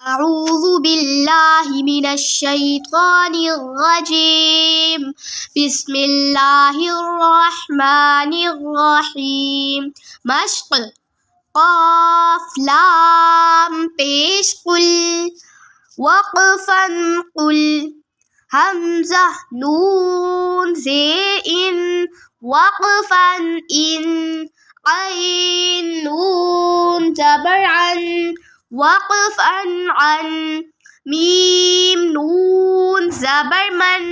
أعوذ بالله من الشيطان الرجيم بسم الله الرحمن الرحيم مشق قاف لام پیش قل وقفا قل حمزہ نون زیر ان وقفا ان عین نون زبر عن وقفا عن میم نون زبر من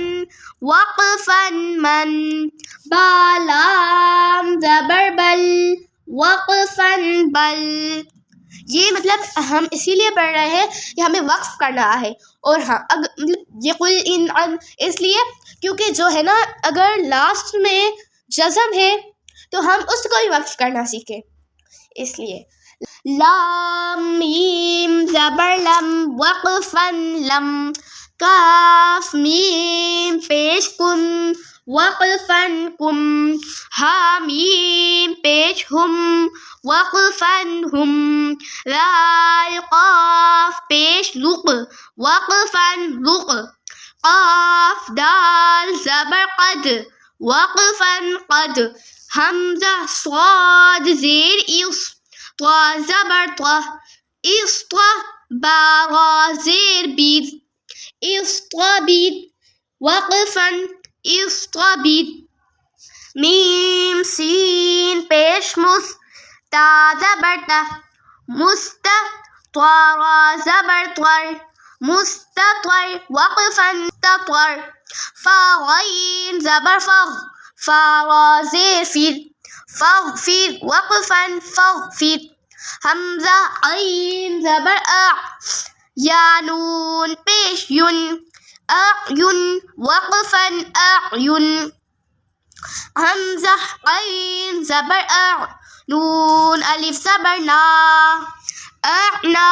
وقفا من با لام زبر بل وقفا بل. یہ مطلب ہم اسی لیے پڑھ رہے ہیں کہ ہمیں وقف کرنا ہے. اور ہاں یہ قل ان عن اس لیے کیونکہ جو ہے نا اگر لاسٹ میں جزم ہے تو ہم اس کو بھی وقف کرنا سیکھیں. اس لیے لام میم زبر لم وقفا لم کاف میم پیش کم وقفا کم حامیم پیش ہم وقفا ہم لال قاف پیش لق وقفا لق قاف دال زبر قد وقفا قد حمزہ صاد زیر اس طا زبر طا اسطا با را زیر بید اسطبید وقفا اسطبید. میم سین پیش مس تا زبر تا مست طا را زبر طر مستطر وقفا تطر. فا غین زبر فغ فا را زیر فیر فاغفر وقفا فاغفر. حمزہ عین زبر یا نون پیش یون اعین وقفا اعین. حمزہ عین زبر نون الف زبر نا اعنا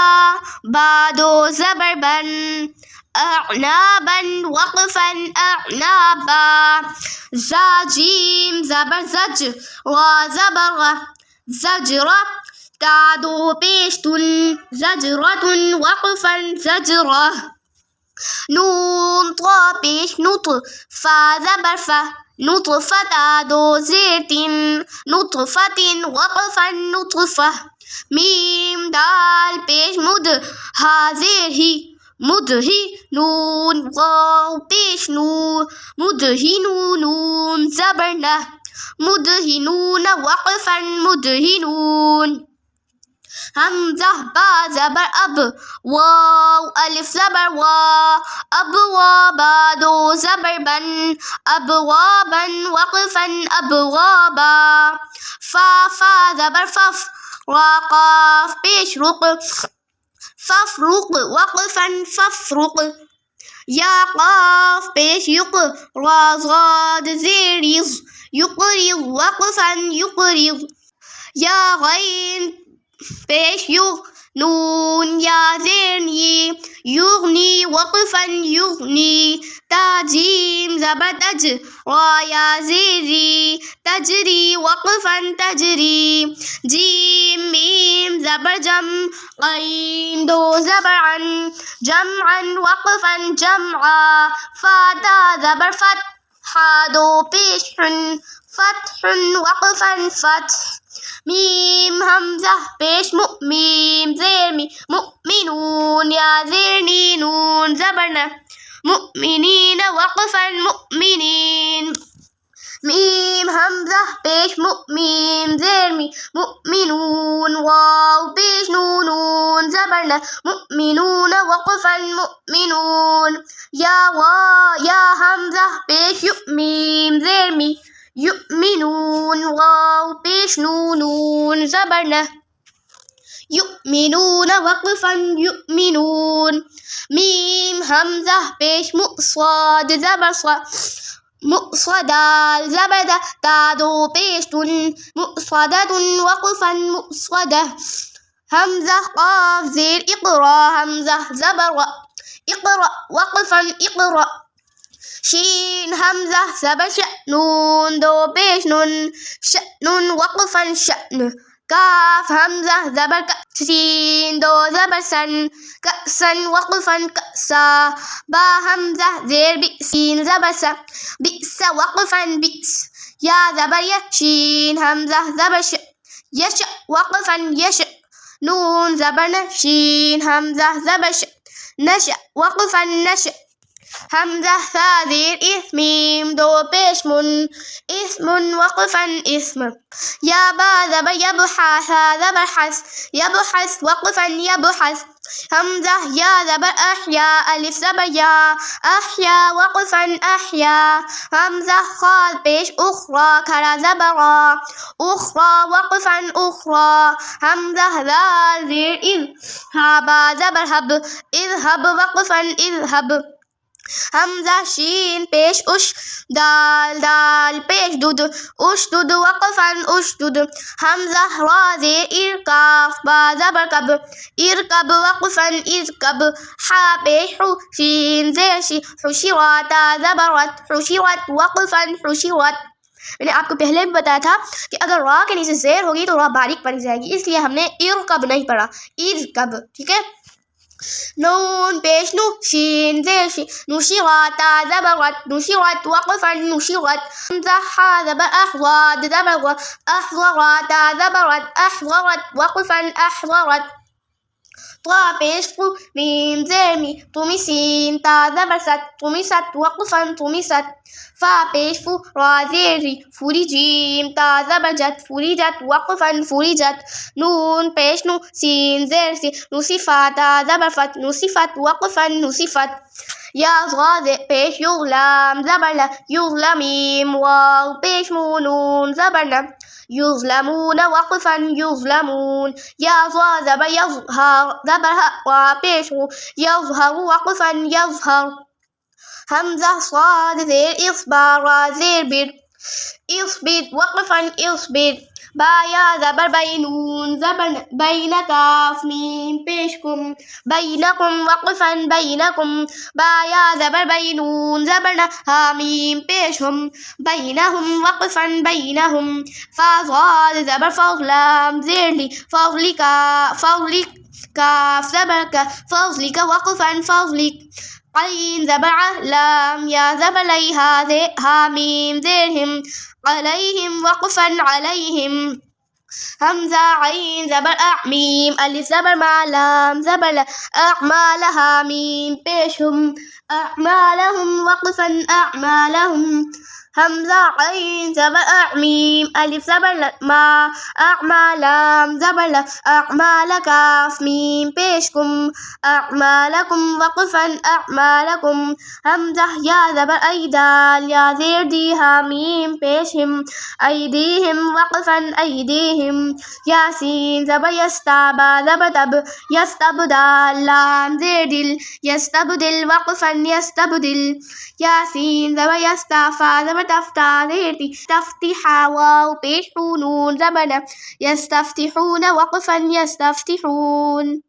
بادو زبر بن اعنابا وقفا اعنابا. زا جیم زبر زج را زبر غ زجرہ تعدو پیش تن زجرۃ وقفا زجرہ. نون طا پیش نط فا زبر فا نطفة دو زیر تن نطفة وقفا نطفہ. میم دال پیش مد ہا زیر ہی مدہی نون واو پیش نون مدہنو نون زبر نہ مدہنون وقفا مدہنون. حمزہ با زبر اب واو الف زبر وا ابوابا دو زبر بن ابوابا وقفا ابوابا. فا فا زبر فف را قاف پیش رق فافرق وقفا فافرق. یا قاف پیش یق را ضاد زیر یض یقرض وقفا یقرض. یا غین پیش یغ نون یا زیر نی یغنی وقفا یغنی. تا جیم زبر تج را یا زیری تجری وقفا تجری. جیم میم زبر جم غین دو زبر عن جمعا وقفا جمعا. فاتا زبر فتح ہا دو پیش حن فتح وقفا فتح. میم حمزہ پیش میم زیر می مؤمنون یا زیر نی نون زبر نہ مؤمنین وقفا مؤمنین. میم حمزہ پیش میم زیر می مؤمنون واو پیش نون زبر نہ مؤمنون وقفا مؤمنون. یا حمزہ پیش میم زیر می یؤمنون واو پیش نون زبر نہ یؤمنون وقفا یؤمنون. میم حمزہ پیش صاد زبر مؤصدال زبر تا دو پیش تن مؤصدۃ وقفا مؤصدہ. حمزہ قاف زیر اقرا حمزہ زبر اقرا وقفا اقرا. شین حمزہ زبر شأن دو پیش نون شأن وقفا شأن. کاف حمزہ زبر سین دو زبر سن کأسن وقفا کأسا با حمزہ زیر بی سین زبر سا بئس وقفا بئس یا زبر یا شین حمزہ زبر ش یش وقفا یش نون زبر ن شین حمزہ زبر ش نش وقفا نش حمزہ ثا زیر اس میم دو پیش من اسم وقفا اسم یا با زبر یبحا ثا زبر حس یبحث وقفا یبحث حمزہ یا زبر احیا الف زبر یا احیا وقفا احیا حمزہ خال پیش اخرى کھڑا زبر اخرى وقفا اخرى حمزہ ذال زیر اذ ہا با زبر حب اذهب وقفا اذهب حمزہ شین پیش اش دال دال پیش دود اشدد وقفا اشدد حمزہ را زیر ارکاف با زبر کب ارکب وقفا ارکب حا پیش حو شین زیر شی حشرات زبرت حشرت وقفا حشرت. میں نے آپ کو پہلے بھی بتایا تھا کہ اگر را کے نیچے زیر ہوگی تو را باریک پڑی جائے گی، اس لیے ہم نے ارکب نہیں پڑھا ارکب. ٹھیک ہے. نون پیش نو شین زیر شی نشرت زبرت نشرت وقفا نشرت حمزہ حا زبر احضاد زبر احضرت زبرت احضرت وقفا احضرت. طا پیش فو میم زیر می طمسین تا زبر ست طمست وقفا طمست فا پیش فو را زیر ری فوری جیم تا زبر جت فوری جت وقفا فوری جت. نون پیش نو سین زیر سی نصفت زبر فت نصفت وقفا نصفت. یا غاز پیش یغلام زبر ل یظلمیم واو پیش مو نون زبر ن یظلمون وقفا یظلمون. یا ظا زبر یظهر زبر ها پیش مو یظهر وقفا یظهر. حمزہ صاد زیر اصبر زیر بر اصبر وقفا اصبر. با یا زبر بینون زبر بین کاف میم پیش کم بینکم وقفا بینکم. با یا زبر بینون زبر ہا میم پیش ہم بینہم وقفا بینہم. فا صاد زبر فضلام زیر لی فضلک فضلک کاف زبر کا فضلک وقفا فضلک. عین زبر لام یا زبر لیہا ہا میم زیرہم علیہم وقفا علیہم. حمزہ عین زبر اعمیم الف زبر ما لام زبر اعمالہا میم پیشہم اعمالہم وقفا اعمالہم. حمزہ عین زبر اعمیم الف زبر ما اعمالام زبر اعمال کاف میم پیش کم اعمالکم وقفا اعمالکم. حمزہ یا زبر ایدال یا زیر دی میم پیش ہم ایدیہم وقفا ایدیہم. یاسین زبر یستابا زبر تب یستبدال لام زیر دل یستبدل وقفا یستبدل. یاسین زبر یستافا زبر تفتح زیر دی تفتحا واو پیش نون زبر یستفتحون وقفا یستفتحون.